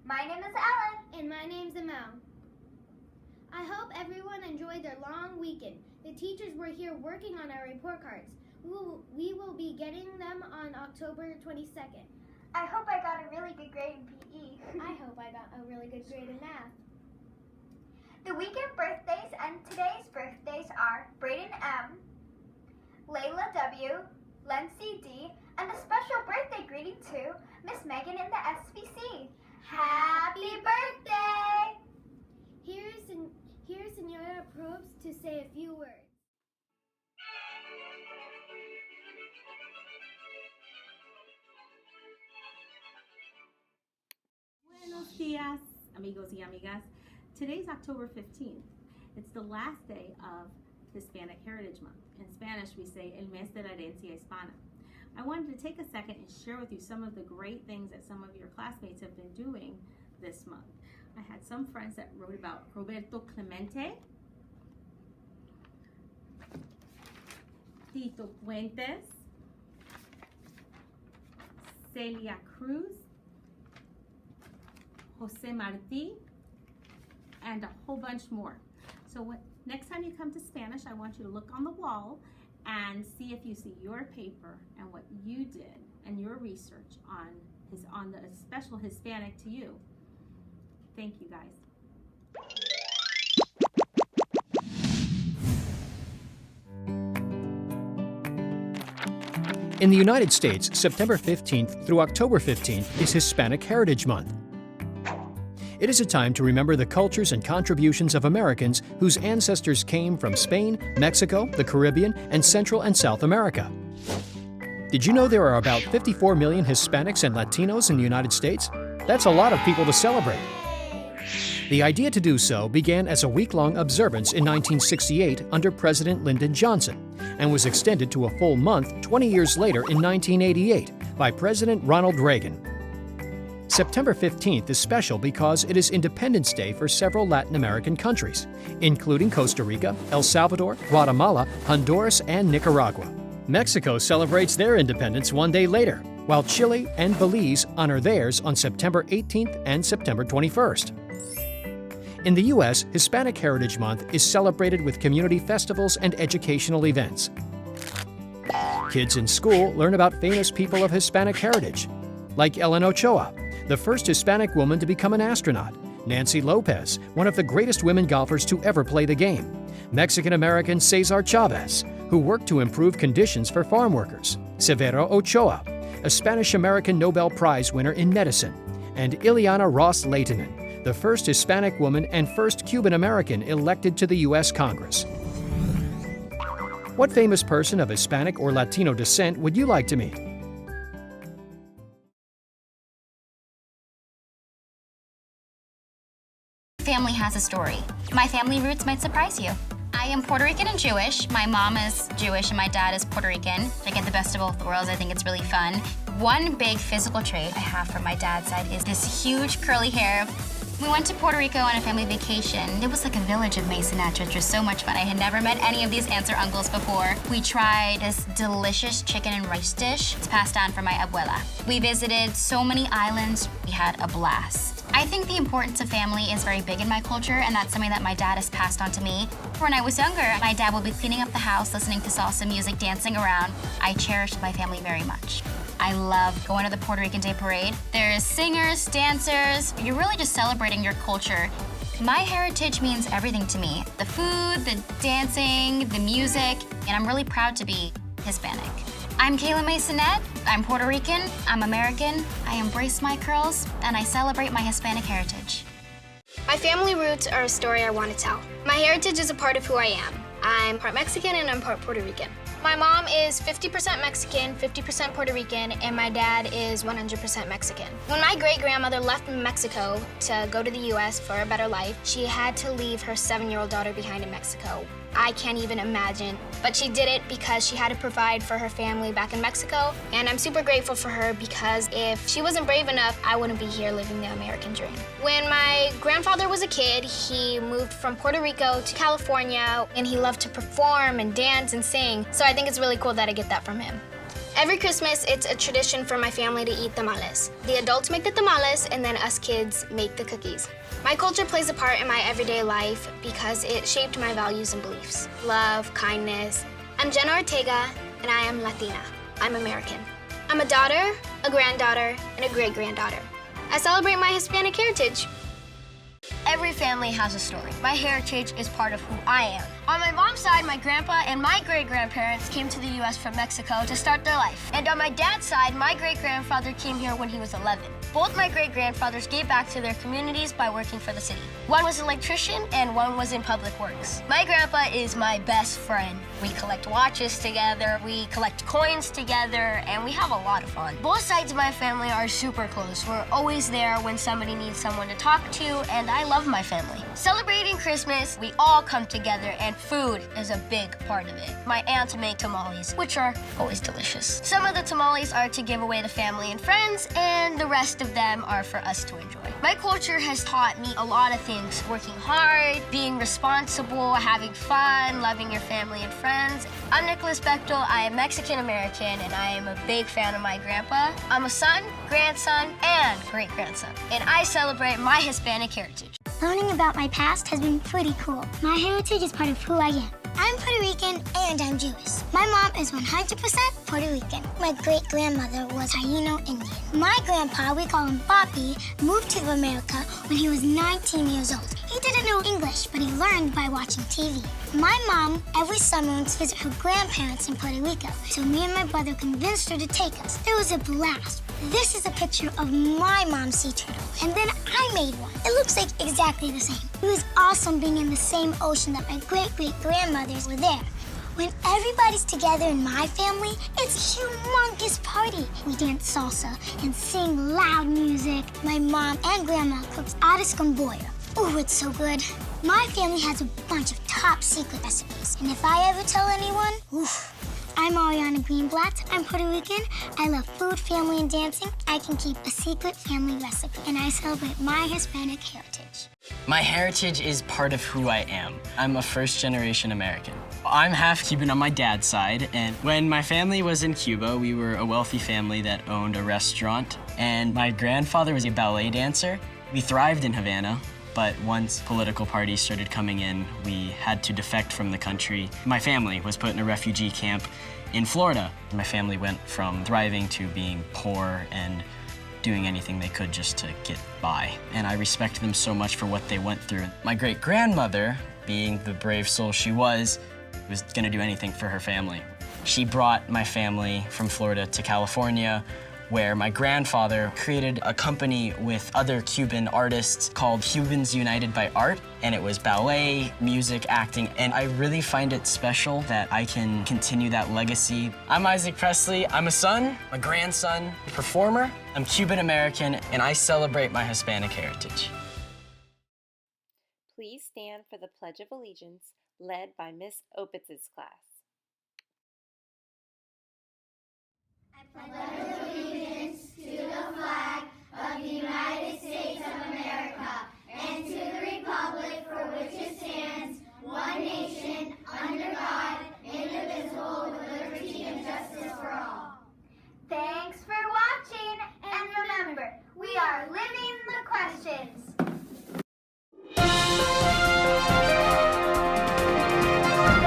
My name is Ellen. And my name's Amel. I hope everyone enjoyed their long weekend. The teachers were here working on our report cards. We will be getting them on October 22nd. I hope I got a really good grade in PE. I hope I got a really good grade in math. The weekend birthdays and today's birthdays are Brayden M., Layla W., Lindsay D., and a special birthday greeting to Miss Megan in the SVC. Happy birthday! Here's Senora Probst to say a few words. Buenos dias, amigos y amigas. Today's October 15th. It's the last day of Hispanic Heritage Month. In Spanish, we say El Mes de la Herencia Hispana. I wanted to take a second and share with you some of the great things that some of your classmates have been doing this month. I had some friends that wrote about Roberto Clemente, Tito Puentes, Celia Cruz, Jose Marti, and a whole bunch more. So next time you come to Spanish, I want you to look on the wall and see if you see your paper and what you did and your research on the special Hispanic to you. Thank you, guys. In the United States, September 15th through October 15th is Hispanic Heritage Month. It is a time to remember the cultures and contributions of Americans whose ancestors came from Spain, Mexico, the Caribbean, and Central and South America. Did you know there are about 54 million Hispanics and Latinos in the United States? That's a lot of people to celebrate. The idea to do so began as a week-long observance in 1968 under President Lyndon Johnson and was extended to a full month 20 years later in 1988 by President Ronald Reagan. September 15th is special because it is Independence Day for several Latin American countries, including Costa Rica, El Salvador, Guatemala, Honduras, and Nicaragua. Mexico celebrates their independence one day later, while Chile and Belize honor theirs on September 18th and September 21st. In the U.S., Hispanic Heritage Month is celebrated with community festivals and educational events. Kids in school learn about famous people of Hispanic heritage, like Ellen Ochoa, the first Hispanic woman to become an astronaut, Nancy Lopez, one of the greatest women golfers to ever play the game, Mexican-American Cesar Chavez, who worked to improve conditions for farm workers, Severo Ochoa, a Spanish-American Nobel Prize winner in medicine, and Ileana Ros-Lehtinen, the first Hispanic woman and first Cuban-American elected to the U.S. Congress. What famous person of Hispanic or Latino descent would you like to meet? Family has a story. My family roots might surprise you. I am Puerto Rican and Jewish. My mom is Jewish and my dad is Puerto Rican. I get the best of both worlds. I think it's really fun. One big physical trait I have from my dad's side is this huge curly hair. We went to Puerto Rico on a family vacation. It was like a village of Masonette, which was so much fun. I had never met any of these aunts or uncles before. We tried this delicious chicken and rice dish. It's passed down from my abuela. We visited so many islands. We had a blast. I think the importance of family is very big in my culture, and that's something that my dad has passed on to me. When I was younger, my dad would be cleaning up the house, listening to salsa music, dancing around. I cherished my family very much. I love going to the Puerto Rican Day Parade. There's singers, dancers. You're really just celebrating your culture. My heritage means everything to me. The food, the dancing, the music, and I'm really proud to be Hispanic. I'm Kayla Masonette. I'm Puerto Rican, I'm American, I embrace my curls, and I celebrate my Hispanic heritage. My family roots are a story I want to tell. My heritage is a part of who I am. I'm part Mexican and I'm part Puerto Rican. My mom is 50% Mexican, 50% Puerto Rican, and my dad is 100% Mexican. When my great-grandmother left Mexico to go to the US for a better life, she had to leave her 7-year-old daughter behind in Mexico. I can't even imagine, but she did it because she had to provide for her family back in Mexico, and I'm super grateful for her because if she wasn't brave enough, I wouldn't be here living the American dream. When my grandfather was a kid, he moved from Puerto Rico to California, and he loved to perform and dance and sing, so I think it's really cool that I get that from him. Every Christmas, it's a tradition for my family to eat tamales. The adults make the tamales, and then us kids make the cookies. My culture plays a part in my everyday life because it shaped my values and beliefs. Love, kindness. I'm Jenna Ortega, and I am Latina. I'm American. I'm a daughter, a granddaughter, and a great-granddaughter. I celebrate my Hispanic heritage. Every family has a story. My heritage is part of who I am. On my mom's side, my grandpa and my great-grandparents came to the U.S. from Mexico to start their life. And on my dad's side, my great-grandfather came here when he was 11. Both my great-grandfathers gave back to their communities by working for the city. One was an electrician and one was in public works. My grandpa is my best friend. We collect watches together, we collect coins together, and we have a lot of fun. Both sides of my family are super close. We're always there when somebody needs someone to talk to, and I love my family. Celebrating Christmas, we all come together, and food is a big part of it. My aunts make tamales, which are always delicious. Some of the tamales are to give away to family and friends, and the rest of them are for us to enjoy. My culture has taught me a lot of things: working hard, being responsible, having fun, loving your family and friends. I'm Nicholas Bechtel. I am Mexican-American, and I am a big fan of my grandpa. I'm a son, grandson, and great-grandson, and I celebrate my Hispanic heritage. Learning about my past has been pretty cool. My heritage is part of who I am. I'm Puerto Rican and I'm Jewish. My mom is 100% Puerto Rican. My great-grandmother was Taino Indian. My grandpa, we call him Papi, moved to America when he was 19 years old. He didn't know English, but he learned by watching TV. My mom, every summer, went to visit her grandparents in Puerto Rico, so me and my brother convinced her to take us. It was a blast. This is a picture of my mom's sea turtle, and then I made one. It looks like exactly the same. It was awesome being in the same ocean that my great-great-grandmothers were there. When everybody's together in my family, it's a humongous party. We dance salsa and sing loud music. My mom and grandma cooks arroz con pollo. Ooh, it's so good. My family has a bunch of top secret recipes, and if I ever tell anyone, oof. I'm Ariana Greenblatt. I'm Puerto Rican. I love food, family, and dancing. I can keep a secret family recipe, and I celebrate my Hispanic heritage. My heritage is part of who I am. I'm a first-generation American. I'm half Cuban on my dad's side, and when my family was in Cuba, we were a wealthy family that owned a restaurant, and my grandfather was a ballet dancer. We thrived in Havana, but once political parties started coming in, we had to defect from the country. My family was put in a refugee camp in Florida. My family went from thriving to being poor and doing anything they could just to get by. And I respect them so much for what they went through. My great-grandmother, being the brave soul she was gonna do anything for her family. She brought my family from Florida to California, where my grandfather created a company with other Cuban artists called Cubans United by Art, and it was ballet, music, acting, and I really find it special that I can continue that legacy. I'm Isaac Presley. I'm a son, a grandson, a performer. I'm Cuban American, and I celebrate my Hispanic heritage. Please stand for the Pledge of Allegiance, led by Miss Opitz's class. I pledge